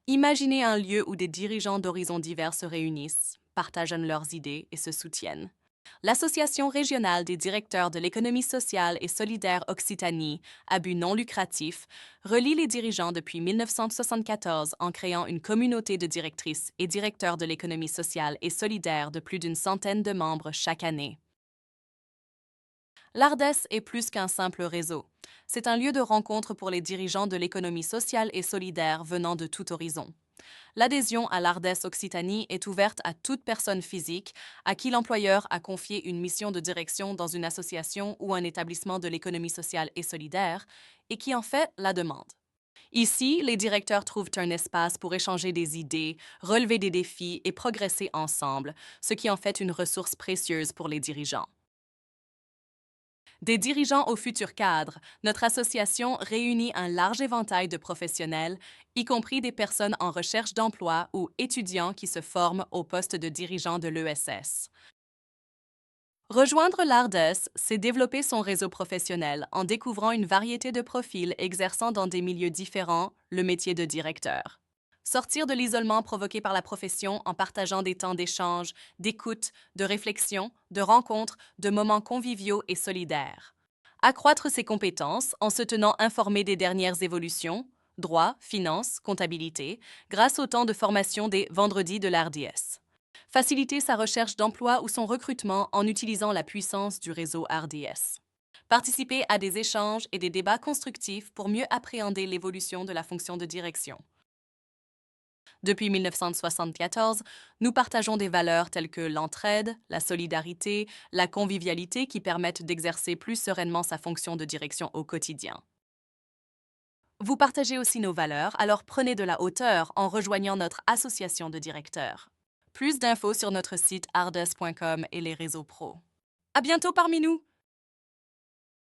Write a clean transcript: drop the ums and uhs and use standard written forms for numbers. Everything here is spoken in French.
Imaginez un lieu où des dirigeants d'horizons divers se réunissent, partagent leurs idées et se soutiennent. L'Association régionale des directeurs de l'économie sociale et solidaire Occitanie, à but non lucratif, relie les dirigeants depuis 1974 en créant une communauté de directrices et directeurs de l'économie sociale et solidaire de plus d'une centaine de membres chaque année. L'ARDES est plus qu'un simple réseau. C'est un lieu de rencontre pour les dirigeants de l'économie sociale et solidaire venant de tout horizon. L'adhésion à l'ARDES Occitanie est ouverte à toute personne physique à qui l'employeur a confié une mission de direction dans une association ou un établissement de l'économie sociale et solidaire et qui en fait la demande. Ici, les directeurs trouvent un espace pour échanger des idées, relever des défis et progresser ensemble, ce qui en fait une ressource précieuse pour les dirigeants. Des dirigeants aux futurs cadres, notre association réunit un large éventail de professionnels, y compris des personnes en recherche d'emploi ou étudiants qui se forment au poste de dirigeant de l'ESS. Rejoindre l'ARDES, c'est développer son réseau professionnel en découvrant une variété de profils exerçant dans des milieux différents le métier de directeur. Sortir de l'isolement provoqué par la profession en partageant des temps d'échange, d'écoute, de réflexion, de rencontres, de moments conviviaux et solidaires. Accroître ses compétences en se tenant informé des dernières évolutions, droit, finance, comptabilité, grâce au temps de formation des vendredis de l'ARDS. Faciliter sa recherche d'emploi ou son recrutement en utilisant la puissance du réseau RDS. Participer à des échanges et des débats constructifs pour mieux appréhender l'évolution de la fonction de direction. Depuis 1974, nous partageons des valeurs telles que l'entraide, la solidarité, la convivialité qui permettent d'exercer plus sereinement sa fonction de direction au quotidien. Vous partagez aussi nos valeurs, alors prenez de la hauteur en rejoignant notre association de directeurs. Plus d'infos sur notre site ardes.com et les réseaux pro. À bientôt parmi nous!